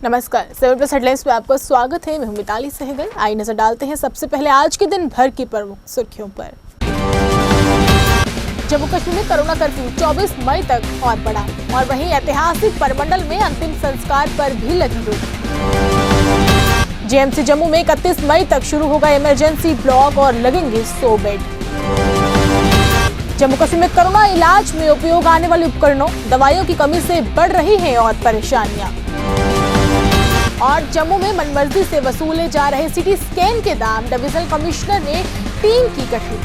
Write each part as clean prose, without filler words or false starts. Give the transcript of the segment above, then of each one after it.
नमस्कार, 7 plus headlines में आपका स्वागत है। मैं हूं मिताली सहगल। आइए नजर डालते हैं सबसे पहले आज के दिन भर की प्रमुख सुर्खियों पर। जम्मू कश्मीर में कोरोना कर्फ्यू 24 मई तक और बढ़ा, और वहीं ऐतिहासिक परमंडल में अंतिम संस्कार पर भी लगी रोक। जेएमसी जम्मू में 31 मई तक शुरू होगा इमरजेंसी ब्लॉक और लगेंगे 100 बेड। जम्मू कश्मीर में कोरोना इलाज में उपयोग आने वाले उपकरणों, दवाइयों की कमी से बढ़ रही हैं और परेशानियां। और जम्मू में मनमर्जी से वसूले जा रहे सिटी स्कैन के दाम, डिविजनल कमिश्नर ने टीम की गठित।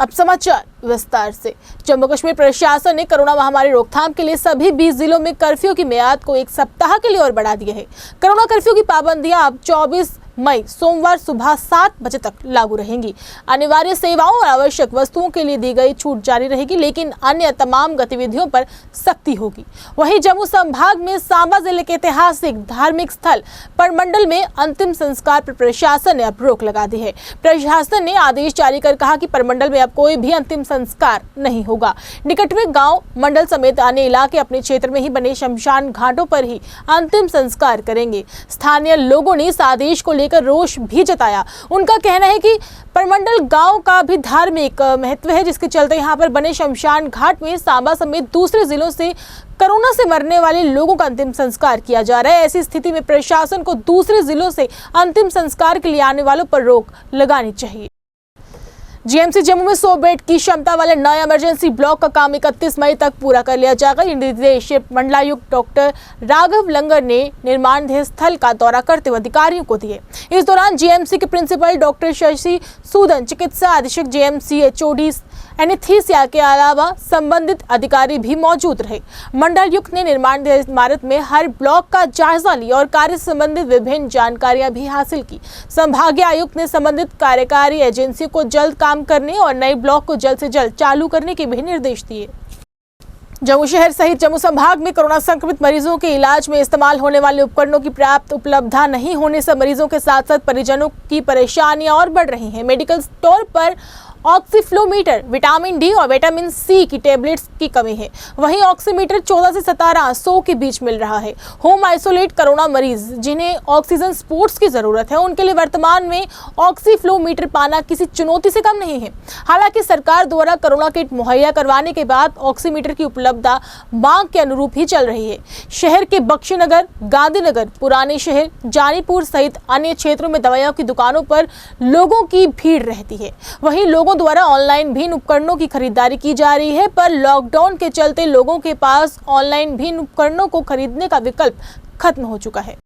अब समाचार विस्तार से। जम्मू कश्मीर प्रशासन ने कोरोना महामारी रोकथाम के लिए सभी 20 जिलों में कर्फ्यू की मियाद को 1 सप्ताह के लिए और बढ़ा दी है। कोरोना कर्फ्यू की पाबंदियां अब 24 मई सोमवार सुबह 7 बजे तक लागू रहेंगी। अनिवार्य सेवाओं और आवश्यक वस्तुओं के लिए दी गई छूट जारी रहेगी, लेकिन अन्य तमाम गतिविधियों पर सख्ती होगी। वहीं जम्मू संभाग में सांबा जिले के ऐतिहासिक धार्मिक स्थल परमंडल में अंतिम संस्कार पर प्रशासन ने अब रोक लगा दी है। प्रशासन ने आदेश जारी कर कहा कि परमंडल में अब कोई भी अंतिम संस्कार नहीं होगा। निकटवर्ती गांव मंडल समेत अन्य इलाके अपने क्षेत्र में ही बने शमशान घाटों पर ही अंतिम संस्कार करेंगे। स्थानीय लोगों ने इस आदेश को लेकर रोष भी जताया। उनका कहना है कि परमंडल गांव का भी धार्मिक महत्व है, जिसके चलते यहां पर बने शमशान घाट में सांबा समेत दूसरे जिलों से कोरोना से मरने वाले लोगों का अंतिम संस्कार किया जा रहा है। ऐसी स्थिति में प्रशासन को दूसरे जिलों से अंतिम संस्कार के लिए आने वालों पर रोक लगानी चाहिए। जीएमसी जम्मू में 100 बेड की क्षमता वाले नए इमरजेंसी ब्लॉक का काम 31 मई तक पूरा कर लिया जाएगा। ये निर्देश मंडलायुक्त डॉक्टर राघव लंगर ने निर्माणाधीन स्थल का दौरा करते हुए अधिकारियों को दिए। इस दौरान जीएमसी के प्रिंसिपल डॉक्टर शशि सूदन, चिकित्सा अधीक्षक जीएमसी एचओडी एनेस्थीसिया के अलावा संबंधित अधिकारी भी मौजूद रहे। मंडलायुक्त ने निर्माण इमारत में हर ब्लॉक का जायजा लिया और कार्य संबंधित विभिन्न जानकारियां भी हासिल की। संभागीय आयुक्त ने संबंधित कार्यकारी एजेंसी को जल्द काम करने और नए ब्लॉक को जल्द से जल्द चालू करने के भी निर्देश दिए। जम्मू शहर सहित जम्मू संभाग में कोरोना संक्रमित मरीजों के इलाज में इस्तेमाल होने वाले उपकरणों की पर्याप्त उपलब्धता नहीं होने से मरीजों के साथ साथ परिजनों की परेशानियां और बढ़ रही हैं। मेडिकल स्टोर पर ऑक्सीफ्लोमीटर, विटामिन डी और विटामिन सी की टेबलेट्स की कमी है। वहीं ऑक्सीमीटर 14 से 17 100 के बीच मिल रहा है। होम आइसोलेट कोरोना मरीज जिन्हें ऑक्सीजन सपोर्ट्स की जरूरत है, उनके लिए वर्तमान में ऑक्सीफ्लोमीटर पाना किसी चुनौती से कम नहीं है। हालांकि सरकार द्वारा कोरोना किट मुहैया करवाने के बाद ऑक्सीमीटर की उपलब्धता मांग के अनुरूप ही चल रही है। शहर के बख्शीनगर, गांधीनगर, पुराने शहर, जानीपुर सहित अन्य क्षेत्रों में दवाइयों की दुकानों पर लोगों की भीड़ रहती है। वहीं लोगों द्वारा ऑनलाइन भी उपकरणों की खरीदारी की जा रही है, पर लॉकडाउन के चलते लोगों के पास ऑनलाइन भी उपकरणों को खरीदने का विकल्प खत्म हो चुका है।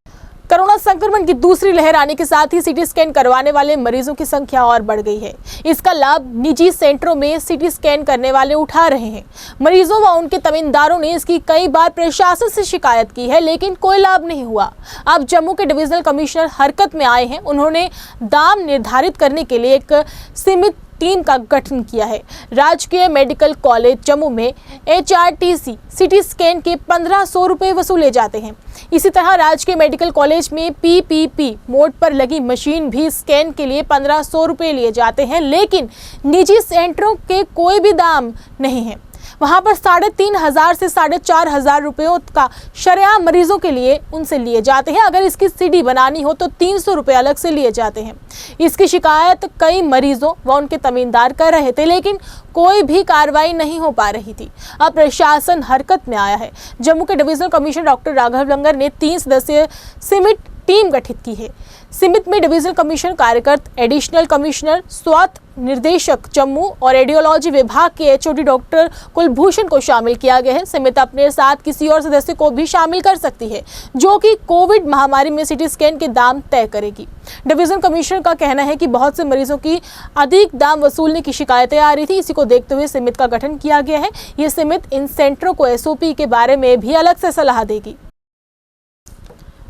कोरोना संक्रमण की दूसरी लहर आने के साथ ही सीटी स्कैन करवाने वाले मरीजों की संख्या और बढ़ गई है। इसका लाभ निजी सेंटरों में सीटी स्कैन करने वाले उठा रहे हैं। मरीजों व उनके तमीनदारों ने इसकी कई बार प्रशासन से शिकायत की है, लेकिन कोई लाभ नहीं हुआ। अब जम्मू के डिविजनल कमिश्नर हरकत में आए हैं। उन्होंने दाम निर्धारित करने के लिए एक सीमित टीम का गठन किया है। राजकीय मेडिकल कॉलेज जम्मू में HRTC सीटी स्कैन के 1500 रुपये वसूले जाते हैं। इसी तरह राजकीय मेडिकल कॉलेज में PPP मोड पर लगी मशीन भी स्कैन के लिए 1500 रुपये लिए जाते हैं, लेकिन निजी सेंटरों के कोई भी दाम नहीं है। वहां पर 3500 से 4500 रुपयों का शरेआम मरीजों के लिए उनसे लिए जाते हैं। अगर इसकी CD बनानी हो तो 300 रुपये अलग से लिए जाते हैं। इसकी शिकायत कई मरीजों व उनके तमीनदार कर रहे थे, लेकिन कोई भी कार्रवाई नहीं हो पा रही थी। अब प्रशासन हरकत में आया है। जम्मू के डिविजनल कमिश्नर डॉक्टर राघव लंगर ने 3 सदस्यीय सीमित टीम गठित की है। सीमित में डिविजनल कमिश्नर कार्यरत, एडिशनल कमिश्नर, स्वास्थ्य निर्देशक जम्मू और रेडियोलॉजी विभाग के HOD डॉक्टर कुलभूषण को शामिल किया गया है। समिति अपने साथ किसी और सदस्य को भी शामिल कर सकती है, जो कि कोविड महामारी में सीटी स्कैन के दाम तय करेगी। डिविजनल कमिश्नर का कहना है कि बहुत से मरीजों की अधिक दाम वसूलने की शिकायतें आ रही थी। इसी को देखते हुए समिति का गठन किया गया है। ये समिति इन सेंटरों को SOP के बारे में भी अलग से सलाह देगी।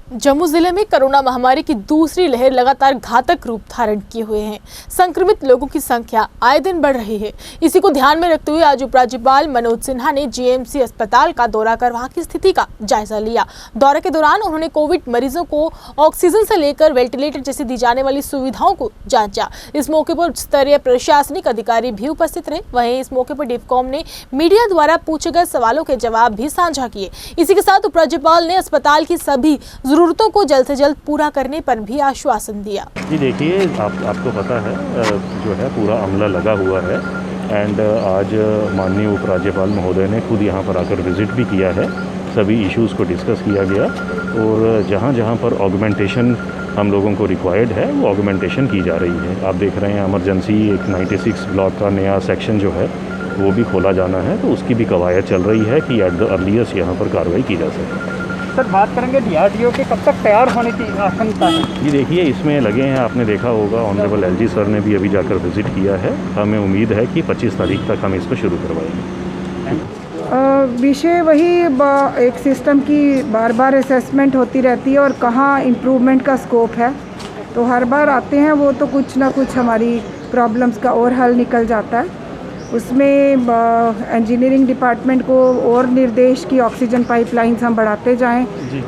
जम्मू जिले में कोरोना महामारी की दूसरी लहर लगातार घातक रूप धारण किए हुए हैं। संक्रमित लोगों की संख्या आए दिन बढ़ रही है। इसी को ध्यान में रखते हुए आज उपराज्यपाल मनोज सिन्हा ने जीएमसी अस्पताल का दौरा कर वहां की स्थिति का जायजा लिया। दौरे के दौरान उन्होंने कोविड मरीजों को ऑक्सीजन से लेकर वेंटिलेटर जैसी दी जाने वाली सुविधाओं को जांचा। इस मौके पर उच्च स्तरीय प्रशासनिक अधिकारी भी उपस्थित रहे। वहीं इस मौके पर डिफकॉम ने मीडिया द्वारा पूछे गए सवालों के जवाब भी साझा किए। इसी के साथ उपराज्यपाल ने अस्पताल की सभी जरूरतों को जल्द से जल्द पूरा करने पर भी आश्वासन दिया। जी देखिए, आपको पता है जो है पूरा अमला लगा हुआ है एंड आज माननीय उपराज्यपाल महोदय ने खुद यहाँ पर आकर विजिट भी किया है। सभी इश्यूज़ को डिस्कस किया गया और जहाँ जहाँ पर ऑगमेंटेशन हम लोगों को रिक्वायर्ड है वो ऑगमेंटेशन की जा रही है। आप देख रहे हैं इमरजेंसी एक 96 ब्लॉक का नया सेक्शन जो है वो भी खोला जाना है, तो उसकी भी कवायद चल रही है कि एट द अर्लीस्ट यहाँ पर कार्रवाई की जा सके। सर, बात करेंगे डीआरडीओ के कब तक तैयार होने की आशंका है? ये देखिए, इसमें लगे हैं, आपने देखा होगा ऑनरेबल एलजी सर ने भी अभी जाकर विजिट किया है। हमें उम्मीद है कि 25 तारीख तक हम इसको शुरू करवाएंगे। विषय वही एक सिस्टम की बार बार असेसमेंट होती रहती है और कहाँ इम्प्रूवमेंट का स्कोप है, तो हर बार आते हैं वो तो कुछ ना कुछ हमारी प्रॉब्लम्स का और हल निकल जाता है। उसमें इंजीनियरिंग डिपार्टमेंट को और निर्देश की ऑक्सीजन पाइपलाइंस हम बढ़ाते जाएं,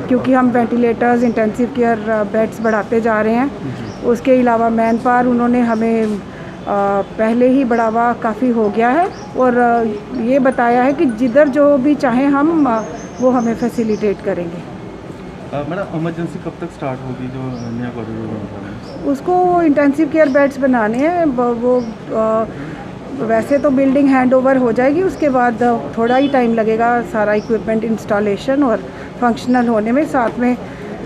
क्योंकि हम वेंटिलेटर्स, इंटेंसिव केयर बेड्स बढ़ाते जा रहे हैं। उसके अलावा मैन पावर उन्होंने हमें पहले ही बढ़ावा काफ़ी हो गया है और ये बताया है कि जिधर जो भी चाहें हम वो हमें फैसिलिटेट करेंगे। मैडम, इमरजेंसी कब तक स्टार्ट होगी जो नया कॉरिडोर? उसको इंटेंसिव केयर बेड्स बनाने हैं। वो वैसे तो बिल्डिंग हैंडओवर हो जाएगी, उसके बाद थोड़ा ही टाइम लगेगा सारा इक्विपमेंट इंस्टॉलेशन और फंक्शनल होने में। साथ में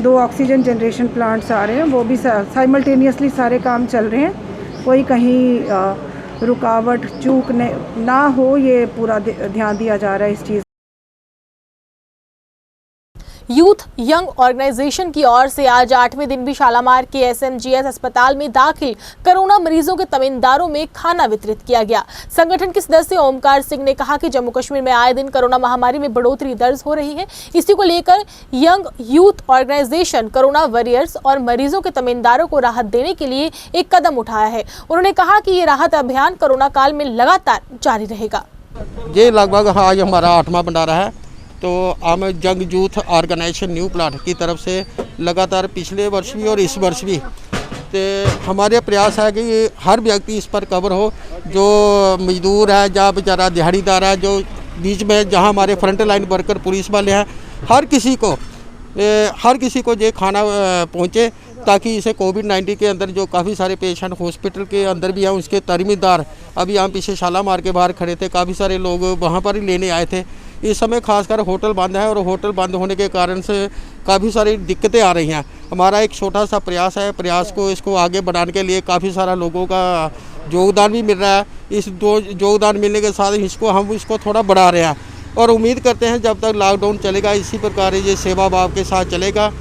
2 ऑक्सीजन जनरेशन प्लांट्स आ रहे हैं, वो भी साइमल्टेनियसली सारे काम चल रहे हैं। कोई कहीं रुकावट चूक ना हो, ये पूरा ध्यान दिया जा रहा है इस चीज़। यूथ यंग ऑर्गेनाइजेशन की ओर से आज 8वें दिन भी शालामार के एसएमजीएस अस्पताल में दाखिल कोरोना मरीजों के तमीनदारों में खाना वितरित किया गया। संगठन के सदस्य ओमकार सिंह ने कहा कि जम्मू कश्मीर में आए दिन कोरोना महामारी में बढ़ोतरी दर्ज हो रही है। इसी को लेकर young youth organization corona warriors और मरीजों के तमीनदारों को राहत देने के लिए एक कदम उठाया है। उन्होंने कहा कि ये राहत अभियान कोरोना काल में लगातार जारी रहेगा। ये लगभग आज हमारा 8वां भंडारा है, तो हम young youth organization new plot की तरफ से लगातार पिछले वर्ष भी और इस वर्ष भी तो हमारे प्रयास है कि हर व्यक्ति इस पर कवर हो। जो मजदूर है, जहाँ बेचारा दिहाड़ीदार है, जो बीच में जहाँ हमारे फ्रंट लाइन वर्कर पुलिस वाले हैं, हर किसी को ये खाना पहुँचे, ताकि इसे कोविड-19 के अंदर जो काफ़ी सारे पेशेंट हॉस्पिटल के अंदर भी हैं, उसके तरमीदार अभी हम पीछे शालामार के बाहर खड़े थे, काफ़ी सारे लोग वहाँ पर ही लेने आए थे। इस समय खासकर होटल बंद है और होटल बंद होने के कारण से काफ़ी सारी दिक्कतें आ रही हैं। हमारा एक छोटा सा प्रयास है, प्रयास को इसको आगे बढ़ाने के लिए काफ़ी सारा लोगों का योगदान भी मिल रहा है। इस योगदान मिलने के साथ हम इसको थोड़ा बढ़ा रहे हैं और उम्मीद करते हैं जब तक लॉकडाउन चलेगा इसी प्रकार ये सेवा भाव के साथ चलेगा।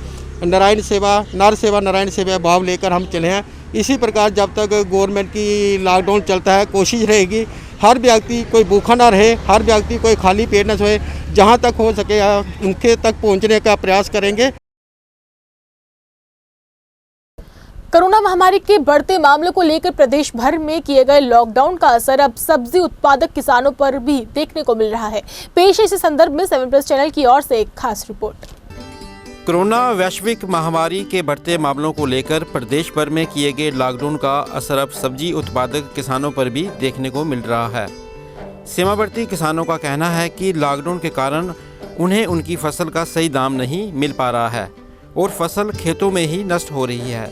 नारायण सेवा, नर सेवा नारायण सेवा भाव लेकर हम चले हैं। इसी प्रकार जब तक गवर्नमेंट की लॉकडाउन चलता है, कोशिश रहेगी हर व्यक्ति कोई भूखा ना रहे, हर व्यक्ति कोई खाली पेट न सोए। जहां तक हो सके उनके तक पहुंचने का प्रयास करेंगे। कोरोना महामारी के बढ़ते मामलों को लेकर प्रदेश भर में किए गए लॉकडाउन का असर अब सब्जी उत्पादक किसानों पर भी देखने को मिल रहा है। पेश है इस संदर्भ में 7+ चैनल की ओर से एक खास रिपोर्ट। कोरोना वैश्विक महामारी के बढ़ते मामलों को लेकर प्रदेश भर में किए गए लॉकडाउन का असर अब सब्जी उत्पादक किसानों पर भी देखने को मिल रहा है। सीमावर्ती किसानों का कहना है कि लॉकडाउन के कारण उन्हें उनकी फसल का सही दाम नहीं मिल पा रहा है और फसल खेतों में ही नष्ट हो रही है।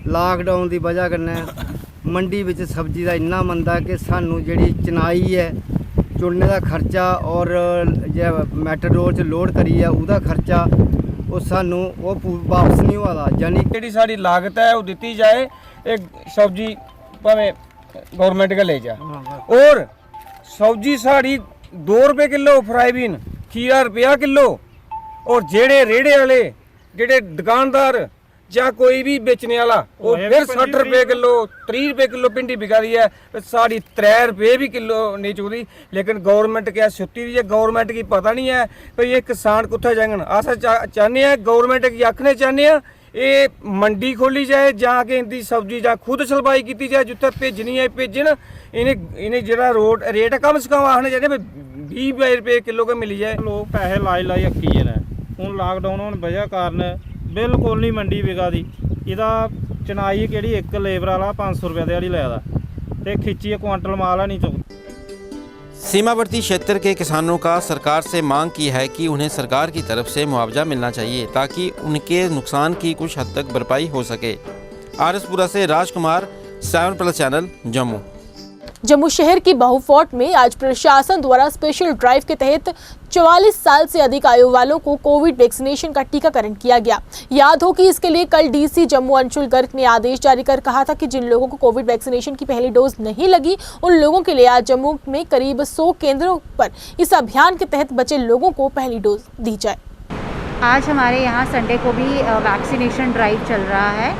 लॉकडाउन की वजह कन्नै मंडी विच सब्जी का इन्ना मंदा कि सानू जिहड़ी चनाई है, चुनने का खर्चा और मैटाडोर च लोड करी है उसका खर्चा वो सानू वो वापस नहीं हुआ। यानी ਜਿਹੜੀ ਸਾਡੀ लागत है वो दी जाए, एक सब्जी भावें गवर्नमेंट का ले जा, और सब्जी साड़ी 2 रुपये किलो, फ्राईबीन खीरा रुपया किलो, और जेड़े रेड़े वाले जेड़े दुकानदार ਜਾਂ ਕੋਈ ਵੀ ਵੇਚਣੇ ਵਾਲਾ ਉਹ ਫਿਰ 60 रुपए किलो 30 रुपए किलो भिंडी बिका दी है, साड़ी 3 रुपए भी किलो नहीं चुकती। लेकिन गवर्नमेंट क्या सुती दी है, गवर्नमेंट की पता नहीं है भाई ये किसान कुत्थे जाएंगे। अस चाहते हैं गवर्नमेंट की आखने चाहते हैं ये मंडी खोली जाए, जाके इनकी सब्जी ਜਾਂ खुद सप्लाई की जाए, जिथे भेजनी है भेजन। इन्हें जो रेट कम से कम आखने चाहिए 20 रुपए किलो के मिली जाए। लोग पैसे लाई अक्की ने ਹੁਣ ਲਾਕਡਾਊਨ ਹੋਣ ਵਜ੍ਹਾ ਕਾਰਨ ਬਿਲਕੁਲ ਨਹੀਂ ਮੰਡੀ ਵਿਕਦੀ। ਇਹਦਾ ਚਨਾਈ ਕਿਹੜੀ ਇੱਕ ਲੇਬਰ ਵਾਲਾ 500 रुपये ਦਿਹਾੜੀ ਲੈਦਾ ਤੇ ਖਿੱਚੀ ਕੁਆਂਟਲ ਮਾਲ ਨਹੀਂ ਚੁੱਕਦਾ। सीमावर्ती क्षेत्र के किसानों का सरकार से मांग की है कि उन्हें सरकार की तरफ से मुआवजा मिलना चाहिए ताकि उनके नुकसान की कुछ हद तक भरपाई हो सके। आरएसपुरा से राजकुमार, 7+ चैनल, जम्मू। जम्मू शहर की बहु फोर्ट में आज प्रशासन द्वारा स्पेशल ड्राइव के तहत 44 साल से अधिक आयु वालों को कोविड वैक्सीनेशन का टीकाकरण किया गया। याद हो कि इसके लिए कल डीसी जम्मू अंशुल गर्ग ने आदेश जारी कर कहा था कि जिन लोगों को कोविड वैक्सीनेशन की पहली डोज नहीं लगी उन लोगों के लिए आज जम्मू में करीब 100 केंद्रों पर इस अभियान के तहत बचे लोगों को पहली डोज दी जाए। आज हमारे यहाँ संडे को भी वैक्सीनेशन ड्राइव चल रहा है।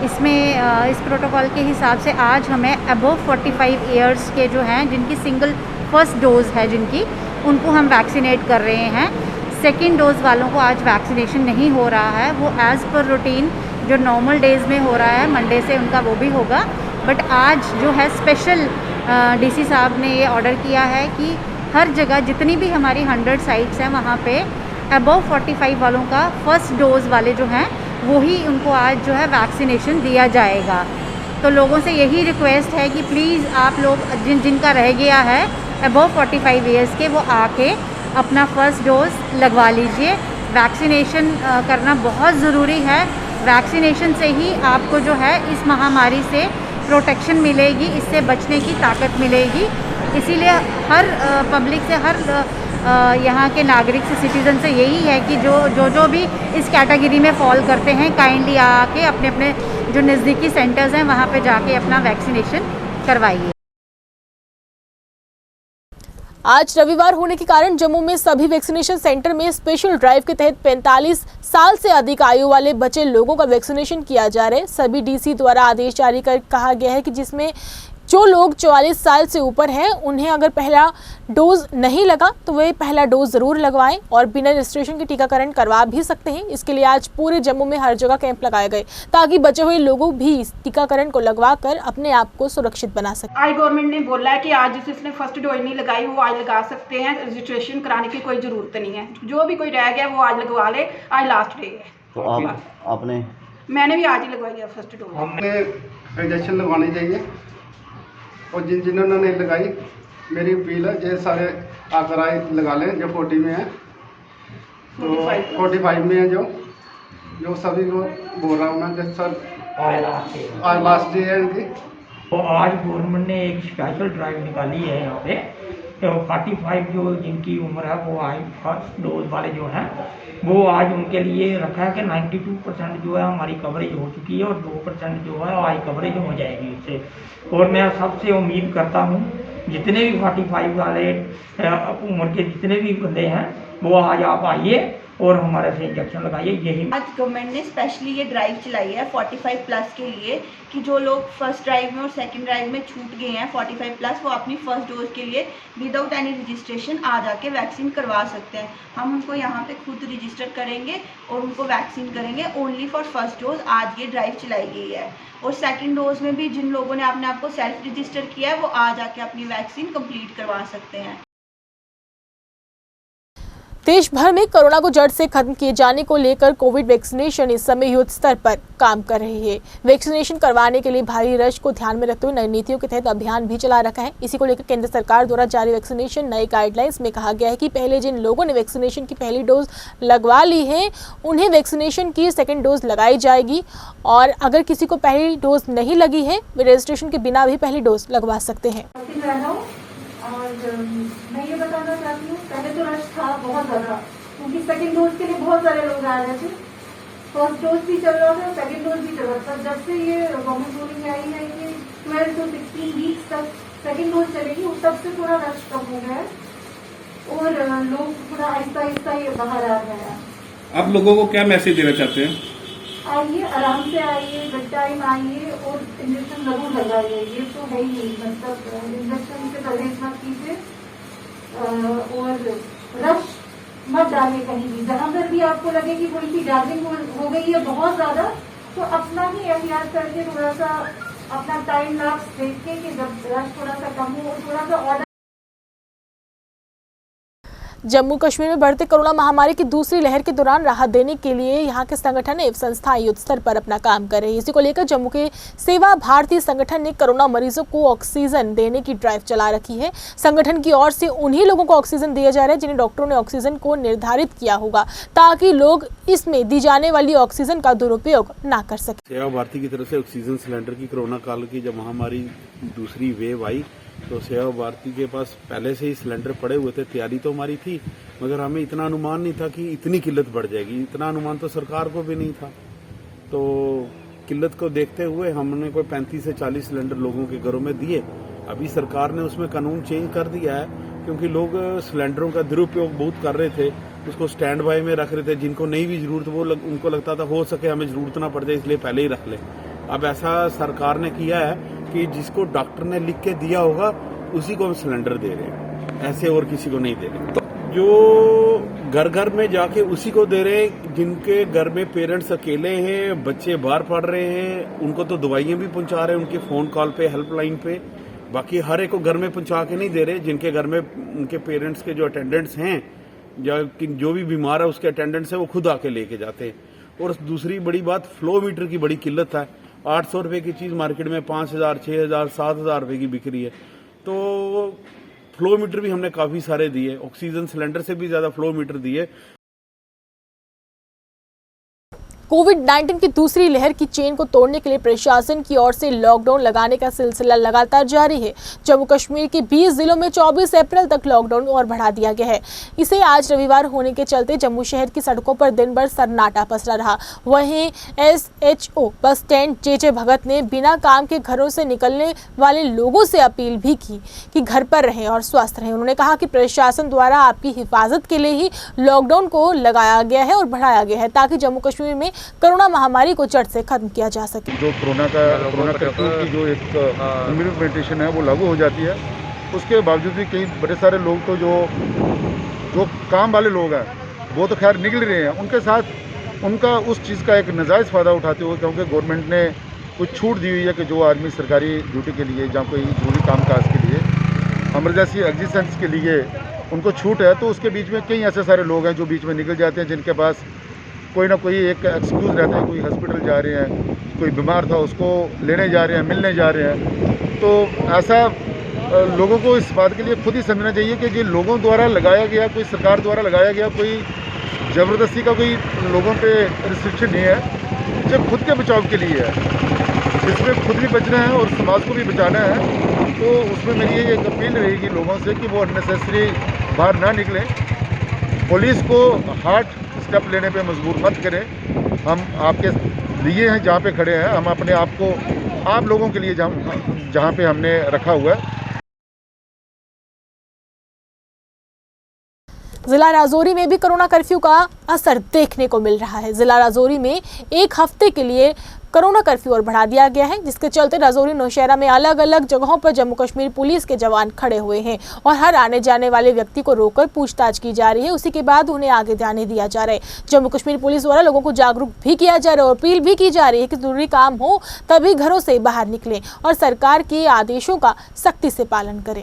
इसमें इस प्रोटोकॉल के हिसाब से आज हमें अबव 45 ईयर्स के जो हैं जिनकी सिंगल फर्स्ट डोज़ है जिनकी, उनको हम वैक्सीनेट कर रहे हैं। सेकंड डोज़ वालों को आज वैक्सीनेशन नहीं हो रहा है, वो एज़ पर रूटीन जो नॉर्मल डेज़ में हो रहा है मंडे से उनका वो भी होगा। बट आज जो है स्पेशल डीसी साहब ने ये ऑर्डर किया है कि हर जगह जितनी भी हमारी 100 साइट्स हैं वहाँ पे अबव 45 वालों का फर्स्ट डोज़ वाले जो हैं वो ही उनको आज जो है वैक्सीनेशन दिया जाएगा। तो लोगों से यही रिक्वेस्ट है कि प्लीज़ आप लोग जिनका रह गया है अबव 45 ईयर्स के वो आके अपना फर्स्ट डोज़ लगवा लीजिए। वैक्सीनेशन करना बहुत ज़रूरी है। वैक्सीनेशन से ही आपको जो है इस महामारी से प्रोटेक्शन मिलेगी, इससे बचने की ताकत मिलेगी। इसीलिए हर पब्लिक से, हर यहाँ के नागरिक से, सिटीज़न से यही है कि जो भी इस कैटेगरी में फॉल करते हैं काइंडली आके अपने अपने जो नज़दीकी सेंटर्स हैं वहाँ पे जाके अपना वैक्सीनेशन करवाइए। आज रविवार होने के कारण जम्मू में सभी वैक्सीनेशन सेंटर में स्पेशल ड्राइव के तहत 45 साल से अधिक आयु वाले बचे लोगों का वैक्सीनेशन किया जा रहा है। सभी डीसी द्वारा आदेश जारी कर कहा गया है कि जिसमें जो लोग 44 साल से ऊपर हैं उन्हें अगर पहला डोज नहीं लगा तो वे पहला डोज ज़रूर लगवाएं और बिना रजिस्ट्रेशन के टीकाकरण करवा भी सकते हैं। इसके लिए आज पूरे जम्मू में हर जगह कैंप लगाए गए ताकि बचे हुए लोगों भी इस टीकाकरण को लगवा कर अपने आप को सुरक्षित बना सकें। आज गवर्नमेंट ने बोला है कि आज जिसने फर्स्ट डोज नहीं लगाई वो आज लगा सकते हैं, रजिस्ट्रेशन कराने की कोई ज़रूरत नहीं है। जो भी कोई रह गया वो आज लगवा ले, आज लास्ट डे है। तो आपने मैंने भी आज ही लगवाई है फर्स्ट डोज। हमने रजिस्ट्रेशन लगवानी चाहिए और जिन्होंने नहीं लगाई मेरी अपील है ये सारे आकर आए लगा लें जो 40 में है, तो 45 में है जो सभी को बोल रहा हूँ मैं कि सर आज लास्ट डे है इनकी। तो आज गवर्नमेंट ने एक स्पेशल ड्राइव निकाली है यहाँ पे, तो 45 जो जिनकी उम्र है वो आज फर्स्ट डोज वाले जो हैं वो आज उनके लिए रखा है कि 92% जो है हमारी कवरेज हो चुकी है और 2% जो है आज कवरेज हो जाएगी इससे। और मैं सबसे उम्मीद करता हूँ जितने भी 45 वाले उम्र के जितने भी बंदे हैं वो आज आप आइए और हमारे से इंजेक्शन लगाइए। यही आज गवर्नमेंट ने स्पेशली ये ड्राइव चलाई है 45 प्लस के लिए कि जो लोग फर्स्ट ड्राइव में और सेकंड ड्राइव में छूट गए हैं 45 प्लस वो अपनी फर्स्ट डोज के लिए विदाउट एनी रजिस्ट्रेशन आ जाके वैक्सीन करवा सकते हैं। हम उनको यहाँ पे खुद रजिस्टर करेंगे और उनको वैक्सीन करेंगे ओनली फॉर फर्स्ट डोज। आज ये ड्राइव चलाई गई है और सेकेंड डोज में भी जिन लोगों ने अपने आप को सेल्फ रजिस्टर किया है वो आ जाके अपनी वैक्सीन कंप्लीट करवा सकते हैं। देश भर में कोरोना को जड़ से खत्म किए जाने को लेकर कोविड वैक्सीनेशन इस समय युद्ध स्तर पर काम कर रही है। वैक्सीनेशन करवाने के लिए भारी रश को ध्यान में रखते हुए नई नीतियों के तहत अभियान भी चला रखा है। इसी को लेकर केंद्र सरकार द्वारा जारी वैक्सीनेशन नई गाइडलाइंस में कहा गया है कि पहले जिन लोगों ने वैक्सीनेशन की पहली डोज लगवा ली है उन्हें वैक्सीनेशन की सेकेंड डोज लगाई जाएगी और अगर किसी को पहली डोज नहीं लगी है वे रजिस्ट्रेशन के बिना भी पहली डोज लगवा सकते हैं। और मैं ये बताना चाहती हूँ पहले तो रश था बहुत ज़्यादा क्योंकि सेकंड डोज के लिए बहुत सारे लोग आ रहे थे। फर्स्ट डोज भी चल रहा था, सेकंड डोज भी चल रहा था। जब से ये गवर्नमेंट रूलिंग आई है कि 12 to 16 वीक्स तक सेकंड डोज चलेगी उस तब से थोड़ा रश कम हो गया है और लोग थोड़ा आहिस्ता आहिस्ता ये बाहर आ गए हैं। आप लोगों को क्या मैसेज देना चाहते हैं? आइए, आराम से आइए, बेड टाइम आइए और इंजेक्शन जरूर लगाइए। ये तो है ही, मतलब इंजेक्शन से परहेज मत कीजिए और रश मत डालिए कहीं भी। जहाँ पर भी आपको लगे कि थोड़ी सी गैदरिंग हो गई है बहुत ज़्यादा, तो अपना ही एहतियात करके थोड़ा सा अपना टाइम लैप्स देख के कि जब रश थोड़ा सा कम हो और थोड़ा सा ऑर्डर। जम्मू कश्मीर में बढ़ते कोरोना महामारी की दूसरी लहर के दौरान राहत देने के लिए यहां के संगठन एवं संस्थाएं युद्ध स्तर पर अपना काम कर रही है। इसी को लेकर जम्मू के सेवा भारती संगठन ने कोरोना मरीजों को ऑक्सीजन देने की ड्राइव चला रखी है। संगठन की ओर से उन्हीं लोगों को ऑक्सीजन दिया जा रहा है जिन्हें डॉक्टरों ने ऑक्सीजन को निर्धारित किया होगा, ताकि लोग इसमें दी जाने वाली ऑक्सीजन का दुरुपयोग ना कर सके। सेवा भारती की तरफ से ऑक्सीजन सिलेंडर की कोरोना काल की जब महामारी दूसरी वेव आई तो सेवा भारती के पास पहले से ही सिलेंडर पड़े हुए थे। तैयारी तो हमारी थी, मगर हमें इतना अनुमान नहीं था कि इतनी किल्लत बढ़ जाएगी। इतना अनुमान तो सरकार को भी नहीं था। तो किल्लत को देखते हुए हमने कोई 35 से 40 सिलेंडर लोगों के घरों में दिए। अभी सरकार ने उसमें कानून चेंज कर दिया है, क्योंकि लोग सिलेंडरों का दुरुपयोग बहुत कर रहे थे, उसको स्टैंड बाय में रख रहे थे। जिनको नहीं भी जरूरत वो उनको लगता था हो सके हमें जरूरत ना पड़ जाए, इसलिए पहले ही रख ले। अब ऐसा सरकार ने किया है कि जिसको डॉक्टर ने लिख के दिया होगा उसी को हम सिलेंडर दे रहे हैं, ऐसे और किसी को नहीं दे रहे। तो जो घर घर में जाके उसी को दे रहे हैं जिनके घर में पेरेंट्स अकेले हैं, बच्चे बाहर पढ़ रहे हैं, उनको तो दवाइयां भी पहुंचा रहे हैं उनके फोन कॉल पे, हेल्पलाइन पे। बाकी हर एक को घर में पहुंचा के नहीं दे रहे। जिनके घर में उनके पेरेंट्स के जो अटेंडेंट्स हैं या जो भी बीमार है उसके अटेंडेंट्स है वो खुद आके लेके जाते हैं। और दूसरी बड़ी बात, फ्लो मीटर की बड़ी किल्लत है। 800 रुपए की चीज मार्केट में 5000, 6000, 7000 रुपए की बिक रही है। तो फ्लो मीटर भी हमने काफी सारे दिए, ऑक्सीजन सिलेंडर से भी ज्यादा फ्लो मीटर दिए। कोविड-19 की दूसरी लहर की चेन को तोड़ने के लिए प्रशासन की ओर से लॉकडाउन लगाने का सिलसिला लगातार जारी है। जम्मू कश्मीर के 20 जिलों में 24 अप्रैल तक लॉकडाउन और बढ़ा दिया गया है। इसे आज रविवार होने के चलते जम्मू शहर की सड़कों पर दिन भर सन्नाटा पसरा रहा। वहीं SHO बस स्टैंड JJ भगत ने बिना काम के घरों से निकलने वाले लोगों से अपील भी की कि घर पर रहें और स्वस्थ रहें। उन्होंने कहा कि प्रशासन द्वारा आपकी हिफाजत के लिए ही लॉकडाउन को लगाया गया है और बढ़ाया गया है, ताकि जम्मू कश्मीर में कोरोना महामारी को जड़ से खत्म किया जा सके। जो कोरोना कर्फ्यू की जो एक इम्प्लीमेंटेशन है वो लागू हो जाती है, उसके बावजूद भी कई बड़े सारे लोग तो जो काम वाले लोग हैं वो तो खैर निकल रहे हैं। उनके साथ उनका उस चीज़ का एक नाजायज़ फ़ायदा उठाते हुए, क्योंकि गवर्नमेंट ने कुछ छूट दी हुई है कि जो आदमी सरकारी ड्यूटी के लिए या कोई जरूरी कामकाज के लिए, इमरजेंसी एग्जिस्टेंस के लिए उनको छूट है, तो उसके बीच में कई ऐसे सारे लोग हैं जो बीच में निकल जाते हैं, जिनके पास कोई ना कोई एक एक्सक्यूज़ रहता है। कोई हॉस्पिटल जा रहे हैं, कोई बीमार था उसको लेने जा रहे हैं, मिलने जा रहे हैं। तो ऐसा लोगों को इस बात के लिए खुद ही समझना चाहिए कि ये लोगों द्वारा लगाया गया, कोई सरकार द्वारा लगाया गया कोई ज़बरदस्ती का कोई लोगों पे रिस्ट्रिक्शन नहीं है। जो खुद के बचाव के लिए है, जिसमें खुद भी बचना है और समाज को भी बचाना है। तो उसमें मेरी ये एक अपील रहेगी लोगों से कि वो अननेसेसरी बाहर ना निकलें। पुलिस को हार्ड स्टेप लेने पे मजबूर मत करें। हम आपके लिए हैं, जहाँ पे खड़े हैं, हम अपने आप को आप लोगों के लिए जहाँ पे हमने रखा हुआ है। जिला राजौरी में भी कोरोना कर्फ्यू का असर देखने को मिल रहा है। जिला राजौरी में एक हफ्ते के लिए कोरोना कर्फ्यू और बढ़ा दिया गया है, जिसके चलते राजौरी नौशहरा में अलग अलग जगहों पर जम्मू कश्मीर पुलिस के जवान खड़े हुए हैं और हर आने जाने वाले व्यक्ति को रोककर पूछताछ की जा रही है। उसी के बाद उन्हें आगे जाने दिया जा रहा है। जम्मू कश्मीर पुलिस द्वारा लोगों को जागरूक भी किया जा रहा है और अपील भी की जा रही है कि जरूरी काम हो तभी घरों से बाहर निकलें और सरकार के आदेशों का सख्ती से पालन करें।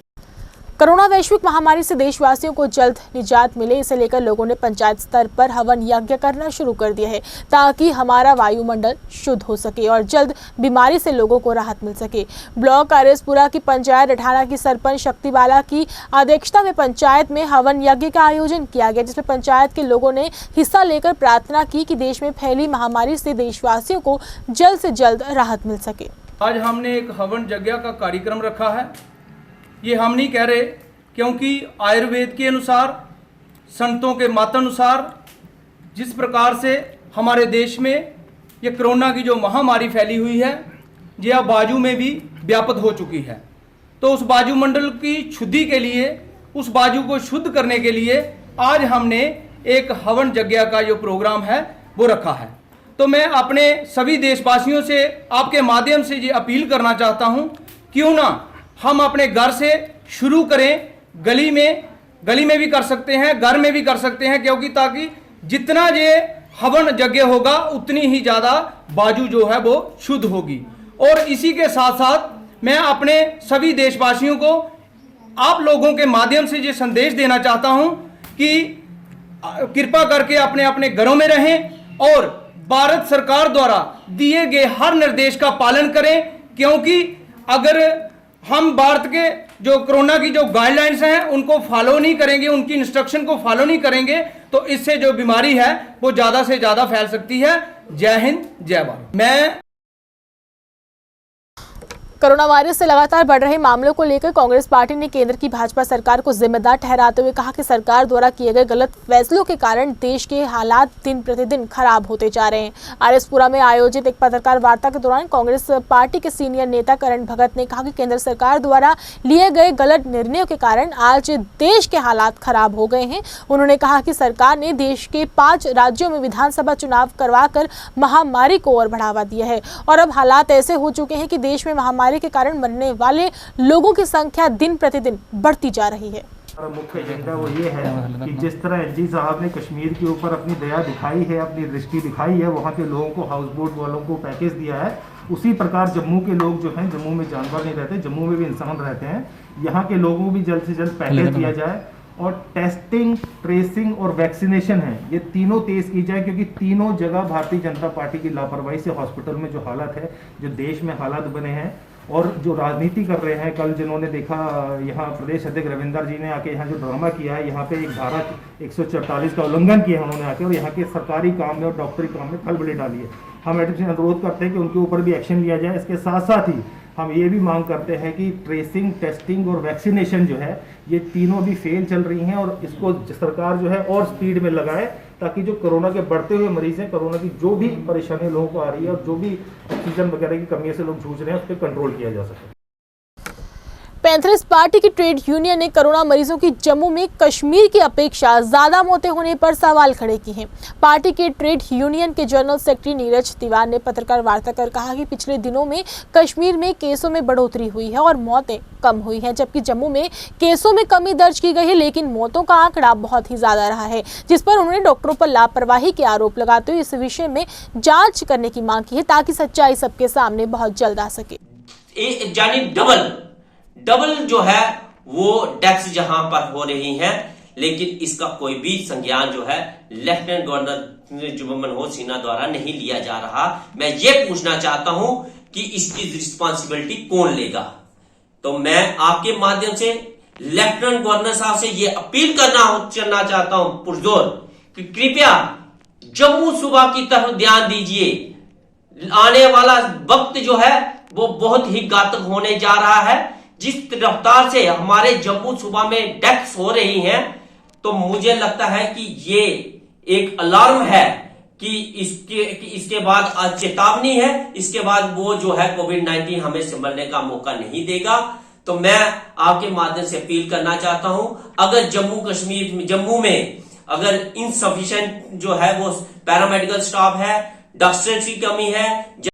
कोरोना वैश्विक महामारी से देशवासियों को जल्द निजात मिले, इसे लेकर लोगों ने पंचायत स्तर पर हवन यज्ञ करना शुरू कर दिया है, ताकि हमारा वायुमंडल शुद्ध हो सके और जल्द बीमारी से लोगों को राहत मिल सके। ब्लॉक आरएसपुरा की पंचायत रठाना की सरपंच शक्तिबाला की अध्यक्षता में पंचायत में हवन यज्ञ का आयोजन किया गया, जिसमें पंचायत के लोगों ने हिस्सा लेकर प्रार्थना की कि देश में फैली महामारी से देशवासियों को जल्द से जल्द राहत मिल सके। आज हमने एक हवन यज्ञ का कार्यक्रम रखा है। ये हम नहीं कह रहे, क्योंकि आयुर्वेद के अनुसार, संतों के मतानुसार जिस प्रकार से हमारे देश में ये कोरोना की जो महामारी फैली हुई है, ये अब बाजू में भी व्याप्त हो चुकी है। तो उस वायुमंडल की शुद्धि के लिए, उस बाजू को शुद्ध करने के लिए आज हमने एक हवन यज्ञ का जो प्रोग्राम है वो रखा है। तो मैं अपने सभी देशवासियों से आपके माध्यम से ये अपील करना चाहता हूँ, क्यों ना हम अपने घर से शुरू करें, गली में भी कर सकते हैं, घर में भी कर सकते हैं, क्योंकि ताकि जितना ये हवन यज्ञ होगा उतनी ही ज़्यादा बाजू जो है वो शुद्ध होगी। और इसी के साथ साथ मैं अपने सभी देशवासियों को आप लोगों के माध्यम से ये संदेश देना चाहता हूँ कि कृपा करके अपने अपने घरों में रहें और भारत सरकार द्वारा दिए गए हर निर्देश का पालन करें, क्योंकि अगर हम भारत के जो कोरोना की जो गाइडलाइंस हैं उनको फॉलो नहीं करेंगे, उनकी इंस्ट्रक्शन को फॉलो नहीं करेंगे, तो इससे जो बीमारी है वो ज़्यादा से ज़्यादा फैल सकती है। जय हिंद, जय भारत। मैं कोरोना वायरस से लगातार बढ़ रहे मामलों को लेकर कांग्रेस पार्टी ने केंद्र की भाजपा सरकार को जिम्मेदार ठहराते हुए कहा कि सरकार द्वारा किए गए गलत फैसलों के कारण देश के हालात दिन प्रतिदिन खराब होते जा रहे हैं। आरएसपुरा में आयोजित एक पत्रकार वार्ता के दौरान कांग्रेस पार्टी के सीनियर नेता करण भगत ने कहा कि केंद्र सरकार द्वारा लिए गए गलत निर्णयों के कारण आज देश के हालात खराब हो गए हैं। उन्होंने कहा कि सरकार ने देश के 5 राज्यों में विधानसभा चुनाव करवाकर महामारी को और बढ़ावा दिया है और अब हालात ऐसे हो चुके हैं कि देश में महामारी के कारण मरने वाले लोगों की संख्या दिन प्रतिदिन बढ़ती जा रही है। मुख्य एजेंडा वो ये है कि जिस तरह एलजी साहब ने कश्मीर के ऊपर अपनी दया दिखाई है, अपनी दृष्टि दिखाई है, वहाँ के लोगों को हाउस बोट वालों को पैकेज दिया है, उसी प्रकार जम्मू के लोग जो हैं, जम्मू में जानवर नहीं रहते, जम्मू में भी इंसान रहते हैं, यहाँ के लोगों को भी जल्द से जल्द पैकेज दिया जाए और टेस्टिंग, ट्रेसिंग और वैक्सीनेशन है ये तीनों तेज की जाए, क्योंकि तीनों जगह भारतीय जनता पार्टी की लापरवाही से हॉस्पिटल में जो हालत है, जो देश में हालात बने हैं और जो राजनीति कर रहे हैं, कल जिन्होंने देखा यहाँ प्रदेश अध्यक्ष रविंदर जी ने आके यहाँ जो ड्रामा किया है, यहाँ पे एक धारा 144 का उल्लंघन किया है उन्होंने आके और यहाँ के सरकारी काम में और डॉक्टरी काम में खलबली डाली है। हम एडमिशन अनुरोध करते हैं कि उनके ऊपर भी एक्शन लिया जाए। इसके साथ साथ ही हम ये भी मांग करते हैं कि ट्रेसिंग, टेस्टिंग और वैक्सीनेशन जो है ये तीनों भी फेल चल रही हैं और इसको सरकार जो है और स्पीड में लगाए, ताकि जो कोरोना के बढ़ते हुए मरीज हैं, कोरोना की जो भी परेशानी लोगों को आ रही है और जो भी ऑक्सीजन वगैरह की कमी से लोग जूझ रहे हैं उस पर कंट्रोल किया जा सके। पैंथर्स पार्टी की ट्रेड यूनियन ने कोरोना मरीजों की जम्मू में कश्मीर की अपेक्षा ज्यादा मौतें होने पर सवाल खड़े किए हैं। पार्टी के ट्रेड यूनियन के जनरल सेक्रेटरी नीरज तिवारी ने पत्रकार वार्ता कर कहा कि पिछले दिनों में कश्मीर में केसों में बढ़ोतरी हुई है और मौतें कम हुई हैं, जबकि जम्मू में केसों में कमी दर्ज की गई है, लेकिन मौतों का आंकड़ा बहुत ही ज्यादा रहा है, जिस पर उन्होंने डॉक्टरों पर लापरवाही के आरोप लगाते हुए इस विषय में जांच करने की मांग की है, ताकि सच्चाई सबके सामने बहुत जल्द आ सके। डबल जो है वो डेथ्स जहां पर हो रही हैं, लेकिन इसका कोई भी संज्ञान जो है लेफ्टिनेंट गवर्नर जुम्मन मनोज सिन्हा द्वारा नहीं लिया जा रहा। मैं ये पूछना चाहता हूं कि इसकी रिस्पांसिबिलिटी कौन लेगा। तो मैं आपके माध्यम से लेफ्टिनेंट गवर्नर साहब से ये अपील करना चाहता हूं पुरजोर कि कृपया जम्मू सूबा की तरफ ध्यान दीजिए। आने वाला वक्त जो है वो बहुत ही घातक होने जा रहा है। जिस रफ्तार से हमारे जम्मू सूबा में डेथ्स हो रही हैं, तो मुझे लगता है कि ये एक अलार्म है कि इसके बाद चेतावनी है, इसके बाद वो जो है कोविड-19 हमें संभलने का मौका नहीं देगा। तो मैं आपके माध्यम से अपील करना चाहता हूं, अगर जम्मू में अगर इनसफिशिएंट जो है वो पैरामेडिकल स्टाफ है, डॉक्टर्स की कमी है।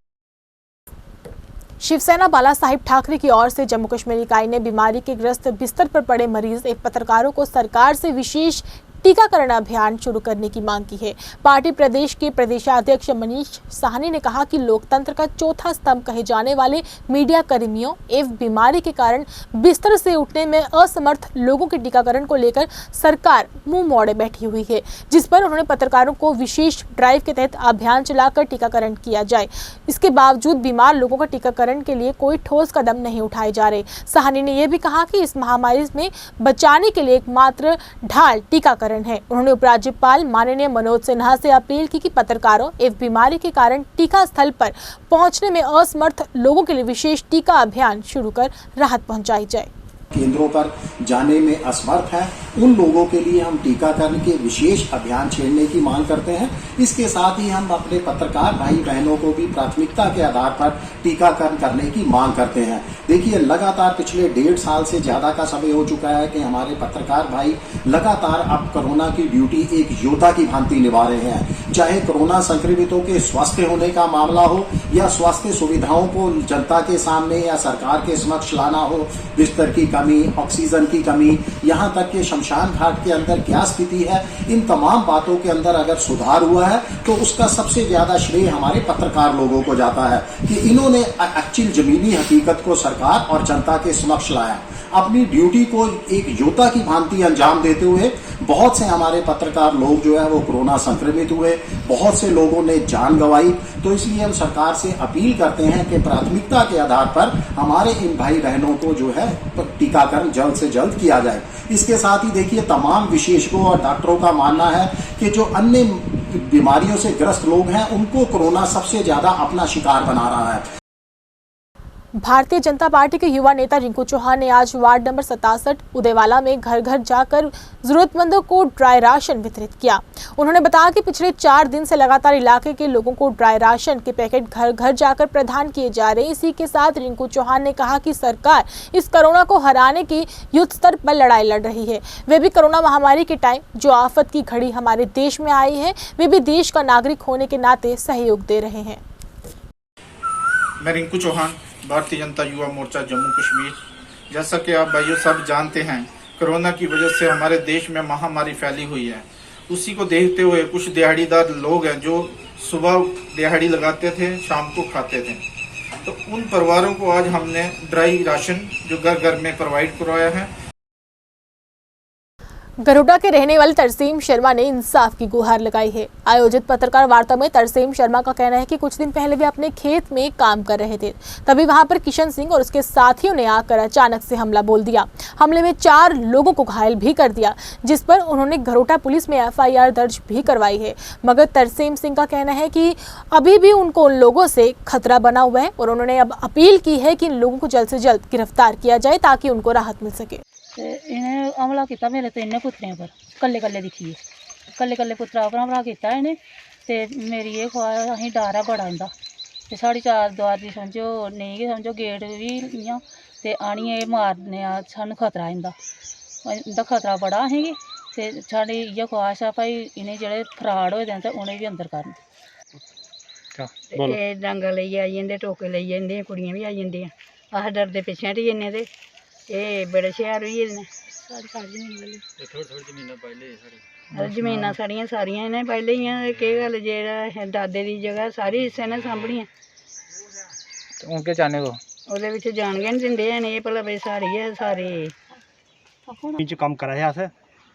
शिवसेना बाला साहिब ठाकरे की ओर से जम्मू कश्मीर इकाई ने बीमारी के ग्रस्त बिस्तर पर पड़े मरीज एवं पत्रकारों को सरकार से विशेष टीकाकरण अभियान शुरू करने की मांग की है। पार्टी प्रदेश के प्रदेशाध्यक्ष मनीष साहनी ने कहा कि लोकतंत्र का चौथा स्तंभ कहे जाने वाले मीडिया कर्मियों एवं बीमारी के कारण बिस्तर से उठने में असमर्थ लोगों के टीकाकरण को लेकर सरकार मुंह मोड़े बैठी हुई है, जिस पर उन्होंने पत्रकारों को विशेष ड्राइव के तहत अभियान चलाकर टीकाकरण किया जाए। इसके बावजूद बीमार लोगों का टीकाकरण के लिए कोई ठोस कदम नहीं उठाए जा रहे। साहनी ने यह भी कहा कि इस महामारी में बचाने के लिए एकमात्र ढाल टीकाकरण है। उन्होंने उपराज्यपाल माननीय मनोज सिन्हा से अपील की कि पत्रकारों एवं बीमारी के कारण टीका स्थल पर पहुंचने में असमर्थ लोगों के लिए विशेष टीका अभियान शुरू कर राहत पहुंचाई जाए। केंद्रों पर जाने में असमर्थ है उन लोगों के लिए हम टीकाकरण के विशेष अभियान छेड़ने की मांग करते हैं। इसके साथ ही हम अपने पत्रकार भाई बहनों को भी प्राथमिकता के आधार पर टीकाकरण करने की मांग करते हैं। देखिए, लगातार पिछले 1.5 साल से ज्यादा का समय हो चुका है कि हमारे पत्रकार भाई लगातार अब कोरोना की ड्यूटी एक योद्धा की भांति निभा रहे हैं। चाहे कोरोना संक्रमितों के स्वस्थ होने का मामला हो या स्वास्थ्य सुविधाओं को जनता के सामने या सरकार के समक्ष लाना हो, बिस्तर की कमी, ऑक्सीजन की कमी, यहाँ तक कि शमशान घाट के अंदर क्या स्थिति है, इन तमाम बातों के अंदर अगर सुधार हुआ है तो उसका सबसे ज्यादा श्रेय हमारे पत्रकार लोगों को जाता है कि इन्होंने एक्चुअल जमीनी हकीकत को सरकार और जनता के समक्ष लाया। अपनी ड्यूटी को एक योद्धा की भांति अंजाम देते हुए बहुत से हमारे पत्रकार लोग जो है वो कोरोना संक्रमित हुए, बहुत से लोगों ने जान गंवाई। तो इसलिए हम सरकार से अपील करते हैं कि प्राथमिकता के आधार पर हमारे इन भाई बहनों को जो है टीकाकरण जल्द से जल्द किया जाए। इसके साथ ही देखिए, तमाम विशेषज्ञों और डॉक्टरों का मानना है कि जो अन्य बीमारियों से ग्रस्त लोग हैं उनको कोरोना सबसे ज्यादा अपना शिकार बना रहा है। भारतीय जनता पार्टी के युवा नेता रिंकू चौहान ने आज वार्ड नंबर 67 उदयवाला में घर घर जाकर जरूरतमंदों को ड्राई राशन वितरित किया। उन्होंने बताया कि पिछले 4 दिन से लगातार इलाके के लोगों को ड्राई राशन के पैकेट घर घर जाकर प्रदान किए जा रहे हैं। इसी के साथ रिंकू चौहान ने कहा कि सरकार इस कोरोना को हराने की युद्ध स्तर पर लड़ाई लड़ रही है। वे भी कोरोना महामारी के टाइम जो आफत की घड़ी हमारे देश में आई है, वे भी देश का नागरिक होने के नाते सहयोग दे रहे हैं। मैं रिंकू चौहान, भारतीय जनता युवा मोर्चा जम्मू कश्मीर। जैसा कि आप भाइयों सब जानते हैं, कोरोना की वजह से हमारे देश में महामारी फैली हुई है। उसी को देखते हुए कुछ दिहाड़ीदार लोग हैं जो सुबह दिहाड़ी लगाते थे, शाम को खाते थे। तो उन परिवारों को आज हमने ड्राई राशन जो घर घर में प्रोवाइड करवाया है। गरुड़ा के रहने वाले तरसेम शर्मा ने इंसाफ की गुहार लगाई है। आयोजित पत्रकार वार्ता में तरसेम शर्मा का कहना है कि कुछ दिन पहले वे अपने खेत में काम कर रहे थे, तभी वहां पर किशन सिंह और उसके साथियों ने आकर अचानक से हमला बोल दिया। हमले में 4 लोगों को घायल भी कर दिया, जिस पर उन्होंने गरुड़ा पुलिस में FIR दर्ज भी करवाई है। मगर तरसेम सिंह का कहना है कि अभी भी उनको उन लोगों से खतरा बना हुआ है और उन्होंने अब अपील की है कि इन लोगों को जल्द से जल्द गिरफ्तार किया जाए ताकि उनको राहत मिल सके। इन्हें हमला किया मेरे तो इन्हें पुत्रें पर कल्ले कल्ले दिखिए, कल्ले कल्ले पुत्रा पर हमला किया इन्हें। तो मेरी ये ख्वाहिश अं डर है बड़ा इंदा, तो साढ़ी 4 द्वार की समझो नहीं कि समझो गेट भी इयां ते आनिए मारने सानू खतरा इंदा खतरा बड़ा असेंगी। तो साढ़ी इयै ख्वाहिश है भाई इन्हें जेह्ड़े फराड होए दे ते उ'नें भी अंदर करन। डंगा लेइयै आई जंदे, टोके लेइयै जंदियां, कुड़ियां भी आई जंदियां। अस डरदे पिच्छे हटी जन्ने ते एह् बड़े शैल होई गेदे न। जमीनां साढ़ियां सारियां इ'नें पाई लेइयां। केह् गल्ल, जेह्ड़ा दादे दी जगह सारी इस्सै ने सांभनियां। हून केह् चाह्ने हो? ओह्दे बिच जान गै निं दिंदे हैन। एह् भला भाई सारी है सारी च कम्म करा दे अस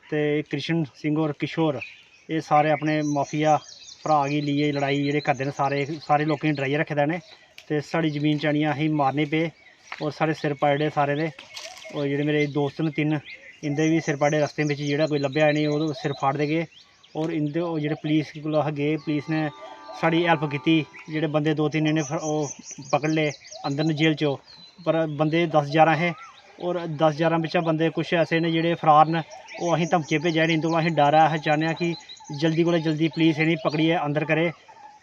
ते कृष्ण सिंह और किशोर एह् सारे अपने माफिया भ्राऽ गी लेइयै लड़ाई जेह्ड़े करदे न, सारे लोकें गी डराइयै रक्खे दा इ'नें। ते साढ़ी जमीन च आनियै असें मारने पे और साढ़े सिर पाड़े सारे दे। और जेह्ड़े मेरे दोस्त न 3 इंदे भी सिर पाड़े, रस्ते बिच जेह्ड़ा कोई लब्भेआ नहीं ओह्दे सिर फाड़दे गे। और इंदे जेह्ड़े पुलिस कोल अस गे, पुलिस ने साढ़ी हेल्प कीती। जेह्ड़े बंदे 2-3 इ'नें ओह् पकड़ ले अंदर न जेल चो, पर बंदे 10-11 हे। और 10-11 बिच्चा बंदे कुछ ऐसे ने जेह्ड़े फरार न, ओह् असें धमकियां भेजा ने। इंदे कोला असें डर ऐ, अस चाह्न्ने आं कि जल्दी कोला जल्दी पुलिस इ'नेंगी पकड़ियै अंदर करे,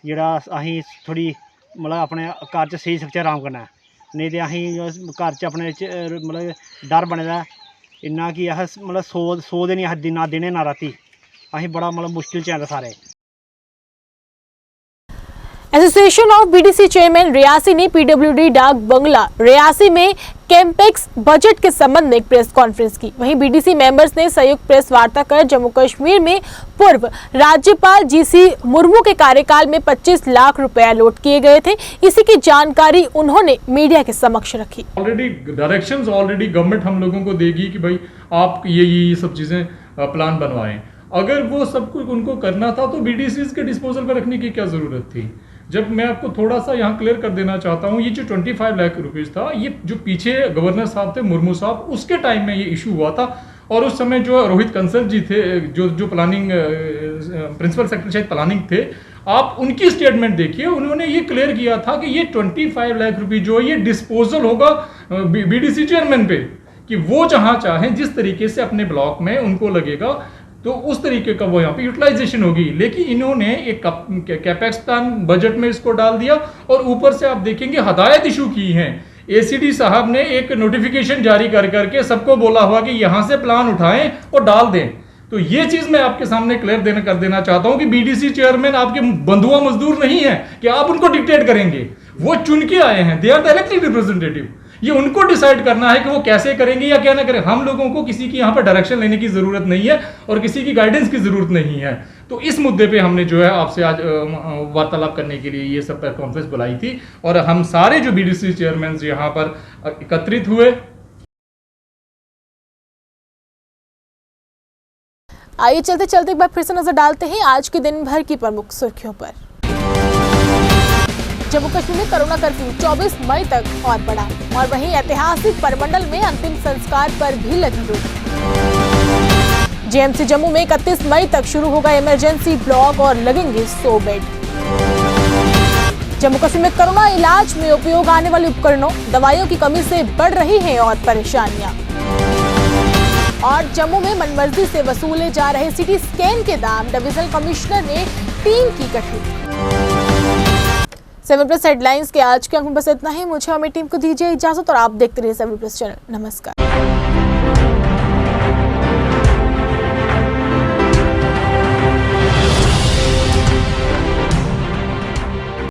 जेह्ड़ा असीं थोड़ी मतलब अपने घर च सेई सकचै आराम कन्नै। नहीं तो असीं घर च अपने मतलब डर बने दा इन्ना कि अस मतलब 100 दिन अस ना दिने ना राती असीं बड़ा मतलब मुश्किल च आए सारे। Association of BDC chairman Reasi ने PWD डाक बंगला रियासी में कैंपेक्स बजट के संबंध में एक प्रेस कॉन्फ्रेंस की। वहीं BDC मेंबर्स ने संयुक्त प्रेस वार्ता कर जम्मू कश्मीर में पूर्व राज्यपाल GC मुर्मू के कार्यकाल में 25 लाख रुपए अलॉट किए गए थे। इसी की जानकारी उन्होंने मीडिया के समक्ष रखी। ऑलरेडी डायरेक्शंस ऑलरेडी गवर्नमेंट हम लोगों को देगी कि भाई आप ये सब चीज़ें प्लान बनवाएं। अगर वो सब कुछ उनको करना था तो BDCs के डिस्पोजल पर रखने की क्या ज़रूरत थी। जब मैं आपको थोड़ा सा यहाँ क्लियर कर देना चाहता हूँ, ये जो 25 लाख रुपीज़ था, ये जो पीछे गवर्नर साहब थे मुर्मू साहब, उसके टाइम में ये इशू हुआ था। और उस समय जो रोहित कंसल जी थे, जो प्लानिंग प्रिंसिपल सेक्रेटरी शायद प्लानिंग थे, आप उनकी स्टेटमेंट देखिए, उन्होंने ये क्लियर किया था कि ये 25 लाख रुपये जो ये डिस्पोजल होगा BDC चेयरमैन पे। कि वो जहां चाहें जिस तरीके से अपने ब्लॉक में उनको लगेगा तो उस तरीके का वो यहाँ पे यूटिलाइजेशन होगी। लेकिन इन्होंने एक कैपेक्स प्लान बजट में इसको डाल दिया और ऊपर से आप देखेंगे हदायत इशू की हैं। एसीडी साहब ने एक नोटिफिकेशन जारी कर करके सबको बोला हुआ कि यहाँ से प्लान उठाएं और डाल दें। तो ये चीज मैं आपके सामने क्लियर कर देना चाहता हूं कि बीडीसी चेयरमैन आपके बंधुआ मजदूर नहीं है कि आप उनको डिक्टेट करेंगे। वो चुन के आए हैं, दे आर डायरेक्टली रिप्रेजेंटेटिव। ये उनको डिसाइड करना है कि वो कैसे करेंगे या क्या ना करें। हम लोगों को किसी की यहाँ पर डायरेक्शन लेने की जरूरत नहीं है और किसी की गाइडेंस की जरूरत नहीं है। तो इस मुद्दे पे हमने जो है आपसे आज वार्तालाप करने के लिए ये सब प्रेस कॉन्फ्रेंस बुलाई थी और हम सारे जो बीडीसी चेयरमैन यहाँ पर एकत्रित हुए। आइए चलते चलते एक बार फिर से नजर डालते हैं आज के दिन भर की प्रमुख सुर्खियों पर। जम्मू कश्मीर में कोरोना कर्फ्यू 24 मई तक और बढ़ा और वहीं ऐतिहासिक परमंडल में अंतिम संस्कार पर भी लगी रोक। जेएमसी जम्मू में 31 मई तक शुरू होगा इमरजेंसी ब्लॉक और लगेंगे 100 बेड। जम्मू कश्मीर में कोरोना इलाज में उपयोग आने वाले उपकरणों दवाइयों की कमी से बढ़ रही हैं और परेशानियां। और जम्मू में मनमर्जी से वसूले जा रहे सिटी स्कैन के दाम डिविजनल कमिश्नर ने टीम की गठित। 7 प्लस हेडलाइंस के आज के अंक में बस इतना ही। मुझे हमें टीम को दीजिए इजाजत और आप देखते रहिए 7 प्लस चैनल। नमस्कार।